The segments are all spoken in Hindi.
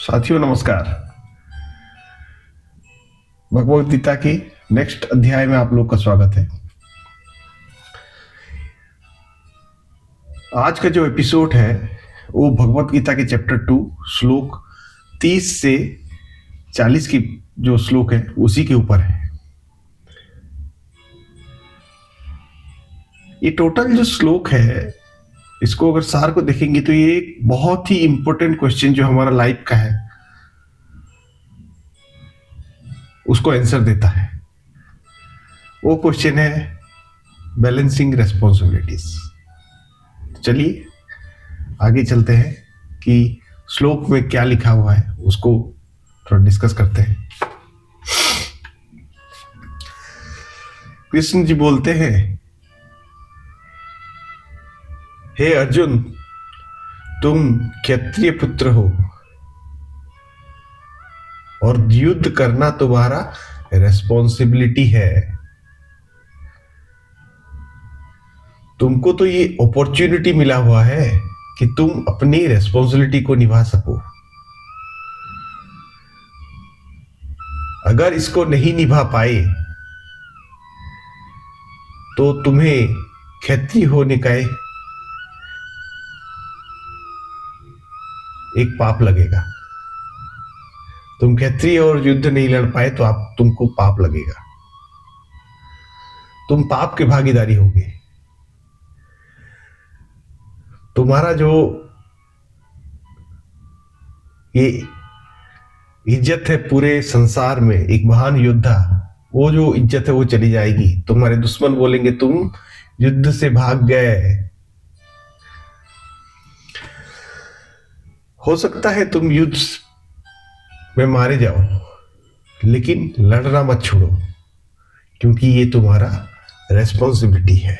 साथियों नमस्कार। भगवत गीता की नेक्स्ट अध्याय में आप लोग का स्वागत है। आज का जो एपिसोड है वो भगवत गीता के चैप्टर 2 श्लोक 30 से 40 की जो श्लोक है उसी के ऊपर है। ये टोटल जो श्लोक है इसको अगर सार को देखेंगे तो ये एक बहुत ही इंपॉर्टेंट क्वेश्चन जो हमारा लाइफ का है उसको आंसर देता है। वो क्वेश्चन है बैलेंसिंग रेस्पॉन्सिबिलिटीज। चलिए आगे चलते हैं कि श्लोक में क्या लिखा हुआ है उसको थोड़ा डिस्कस करते हैं। कृष्ण जी बोलते हैं, हे अर्जुन, तुम क्षत्रिय पुत्र हो और युद्ध करना तुम्हारा रेस्पॉन्सिबिलिटी है। तुमको तो ये अपॉर्चुनिटी मिला हुआ है कि तुम अपनी रेस्पॉन्सिबिलिटी को निभा सको। अगर इसको नहीं निभा पाए तो तुम्हें क्षत्रिय होने का एक पाप लगेगा। तुम क्षत्रिय और युद्ध नहीं लड़ पाए तो तुमको पाप लगेगा। तुम पाप के भागीदारी होगे। तुम्हारा जो ये इज्जत है पूरे संसार में, एक महान योद्धा, वो जो इज्जत है वो चली जाएगी। तुम्हारे दुश्मन बोलेंगे तुम युद्ध से भाग गए। हो सकता है तुम युद्ध में मारे जाओ, लेकिन लड़ना मत छोड़ो, क्योंकि ये तुम्हारा रेस्पॉन्सिबिलिटी है।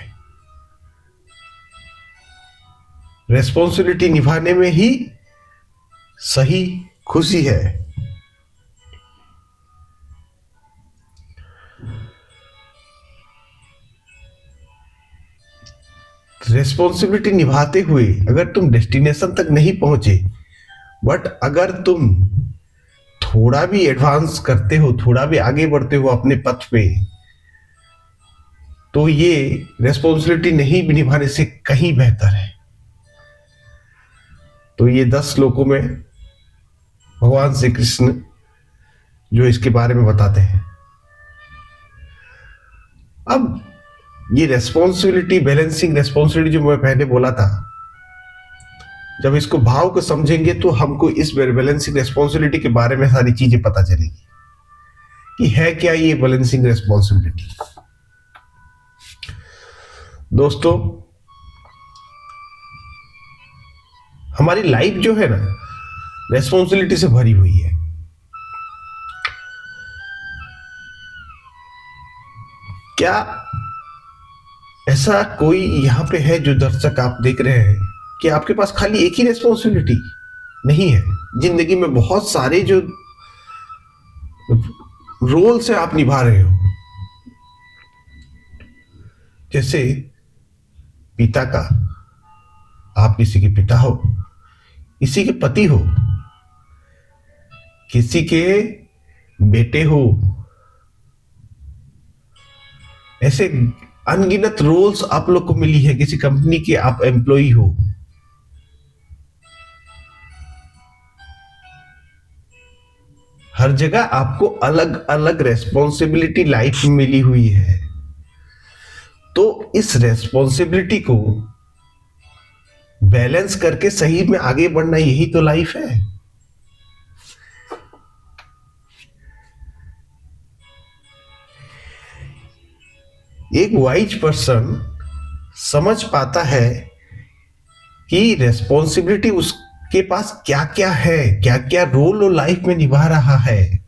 रेस्पॉन्सिबिलिटी निभाने में ही सही खुशी है। रेस्पॉन्सिबिलिटी निभाते हुए अगर तुम डेस्टिनेशन तक नहीं पहुंचे, बट अगर तुम थोड़ा भी एडवांस करते हो, थोड़ा भी आगे बढ़ते हो अपने पथ पे, तो ये रेस्पॉन्सिबिलिटी नहीं भी निभाने से कहीं बेहतर है। तो ये 10 श्लोकों में भगवान श्री कृष्ण जो इसके बारे में बताते हैं। अब ये रेस्पॉन्सिबिलिटी, बैलेंसिंग रेस्पॉन्सिबिलिटी जो मैं पहले बोला था, जब इसको भाव को समझेंगे तो हमको इस बैलेंसिंग रेस्पॉन्सिबिलिटी के बारे में सारी चीजें पता चलेगी कि है क्या ये बैलेंसिंग रेस्पॉन्सिबिलिटी। दोस्तों, हमारी लाइफ जो है ना रेस्पॉन्सिबिलिटी से भरी हुई है। क्या ऐसा कोई यहां पे है जो दर्शक आप देख रहे हैं कि आपके पास खाली एक ही रेस्पॉन्सिबिलिटी नहीं है? जिंदगी में बहुत सारे जो रोल से आप निभा रहे हो, जैसे पिता का, आप किसी के पिता हो, किसी के पति हो, किसी के बेटे हो। ऐसे अनगिनत रोल्स आप लोग को मिली है। किसी कंपनी के आप एम्प्लॉय हो। हर जगह आपको अलग अलग रेस्पॉन्सिबिलिटी लाइफ में मिली हुई है। तो इस रेस्पॉन्सिबिलिटी को बैलेंस करके सही में आगे बढ़ना, यही तो लाइफ है। एक वाइज पर्सन समझ पाता है कि रेस्पॉन्सिबिलिटी उसके पास क्या क्या है, क्या क्या रोल वो लाइफ में निभा रहा है,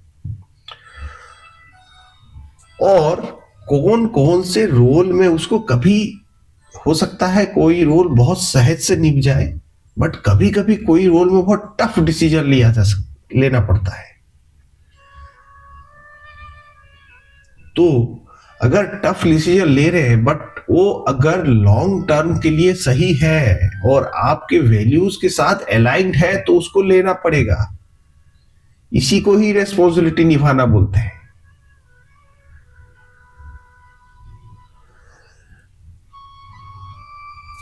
और कौन कौन से रोल में उसको कभी हो सकता है कोई रोल बहुत सहज से निभ जाए, बट कभी कभी कोई रोल में बहुत टफ डिसीजन लेना पड़ता है। तो अगर टफ डिसीजन ले रहे हैं, बट वो अगर लॉन्ग टर्म के लिए सही है और आपके वैल्यूज के साथ अलाइंड है, तो उसको लेना पड़ेगा। इसी को ही रेस्पॉन्सिबिलिटी निभाना बोलते हैं।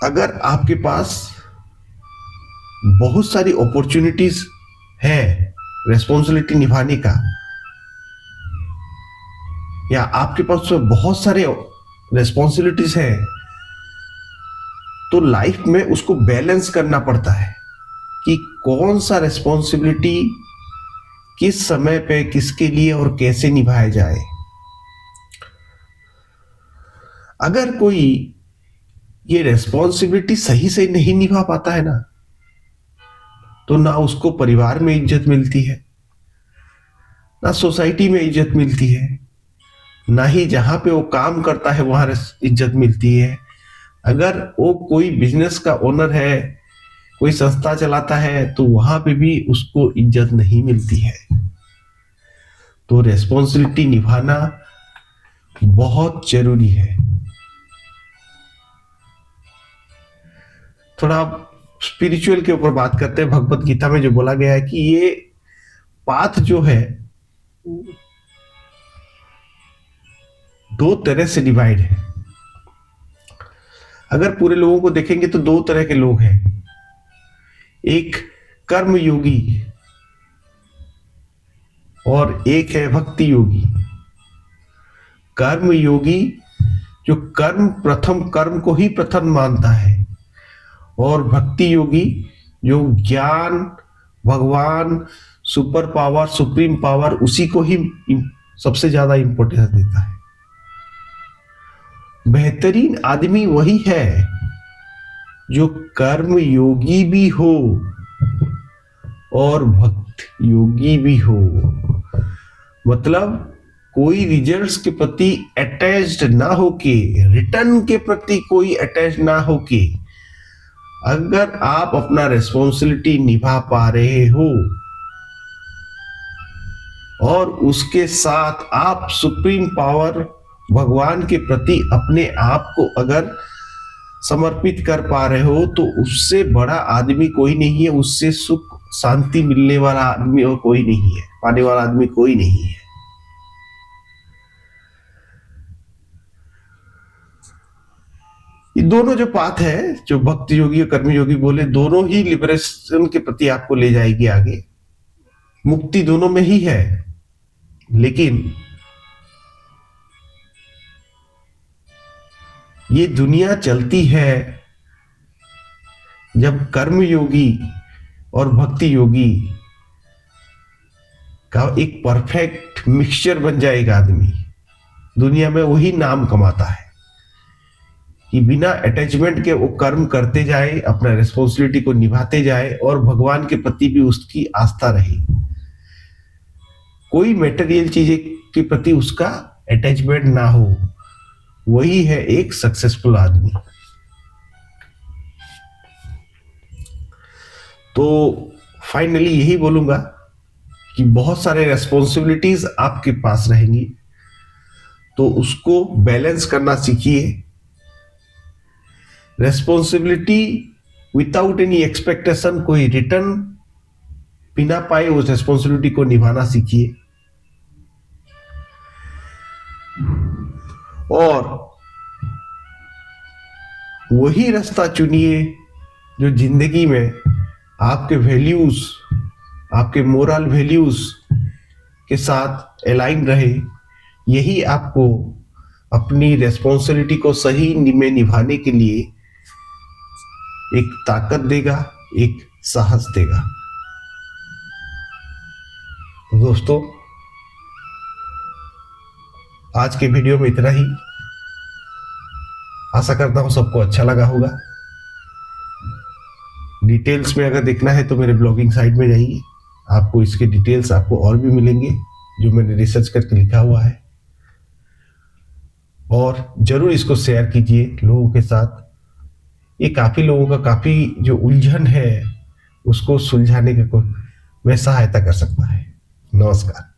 अगर आपके पास बहुत सारी अपॉर्चुनिटीज है रेस्पॉन्सिबिलिटी निभाने का, या आपके पास बहुत सारे रेस्पॉन्सिबिलिटीज है, तो लाइफ में उसको बैलेंस करना पड़ता है कि कौन सा रेस्पॉन्सिबिलिटी किस समय पे किसके लिए और कैसे निभाया जाए। अगर कोई ये रेस्पॉन्सिबिलिटी सही से नहीं निभा पाता है ना, तो ना उसको परिवार में इज्जत मिलती है, ना सोसाइटी में इज्जत मिलती है, ना ही जहां पे वो काम करता है वहां इज्जत मिलती है। अगर वो कोई बिजनेस का ओनर है, कोई संस्था चलाता है, तो वहां पे भी उसको इज्जत नहीं मिलती है। तो रेस्पॉन्सिबिलिटी निभाना बहुत जरूरी है। थोड़ा स्पिरिचुअल के ऊपर बात करते हैं। भगवत गीता में जो बोला गया है कि ये पाथ जो है दो तरह से डिवाइड है। अगर पूरे लोगों को देखेंगे तो दो तरह के लोग हैं। एक कर्म योगी और एक है भक्ति योगी। कर्म योगी जो प्रथम कर्म को ही प्रथम मानता है, और भक्ति योगी जो ज्ञान, भगवान, सुपर पावर, सुप्रीम पावर, उसी को ही सबसे ज्यादा इंपॉर्टेंस देता है। बेहतरीन आदमी वही है जो कर्म योगी भी हो और भक्त योगी भी हो। मतलब कोई रिजल्ट्स के प्रति अटैच्ड ना होके, रिटर्न के प्रति कोई अटैच ना होके, अगर आप अपना रेस्पॉन्सिबिलिटी निभा पा रहे हो और उसके साथ आप सुप्रीम पावर भगवान के प्रति अपने आप को अगर समर्पित कर पा रहे हो, तो उससे बड़ा आदमी कोई नहीं है, उससे सुख शांति मिलने वाला आदमी और कोई नहीं है, पाने वाला आदमी कोई नहीं है। ये दोनों जो पाथ है, जो भक्ति योगी और कर्म योगी बोले, दोनों ही लिबरेशन के प्रति आपको ले जाएगी आगे। मुक्ति दोनों में ही है। लेकिन ये दुनिया चलती है जब कर्म योगी और भक्ति योगी का एक परफेक्ट मिक्सचर बन जाएगा आदमी। दुनिया में वही नाम कमाता है कि बिना अटैचमेंट के वो कर्म करते जाए, अपना रिस्पॉन्सिबिलिटी को निभाते जाए और भगवान के प्रति भी उसकी आस्था रहे। कोई मटेरियल चीज के प्रति उसका अटैचमेंट ना हो, वही है एक सक्सेसफुल आदमी। तो फाइनली यही बोलूंगा कि बहुत सारे रेस्पॉन्सिबिलिटीज आपके पास रहेंगी, तो उसको बैलेंस करना सीखिए। रेस्पॉन्सिबिलिटी विदाउट एनी एक्सपेक्टेशन, कोई रिटर्न बिना पाए उस रेस्पॉन्सिबिलिटी को निभाना सीखिए। और वही रास्ता चुनिए जो जिंदगी में आपके वैल्यूज, आपके मोरल वैल्यूज के साथ अलाइन रहे। यही आपको अपनी रेस्पॉन्सिबिलिटी को सही में निभाने के लिए एक ताकत देगा, एक साहस देगा। दोस्तों, आज के वीडियो में इतना ही। आशा करता हूं सबको अच्छा लगा होगा। डिटेल्स में अगर देखना है तो मेरे ब्लॉगिंग साइट में जाइए, आपको इसके डिटेल्स आपको और भी मिलेंगे जो मैंने रिसर्च करके लिखा हुआ है। और जरूर इसको शेयर कीजिए लोगों के साथ। ये काफी लोगों का काफी जो उलझन है उसको सुलझाने का मैं सहायता कर सकता है। नमस्कार।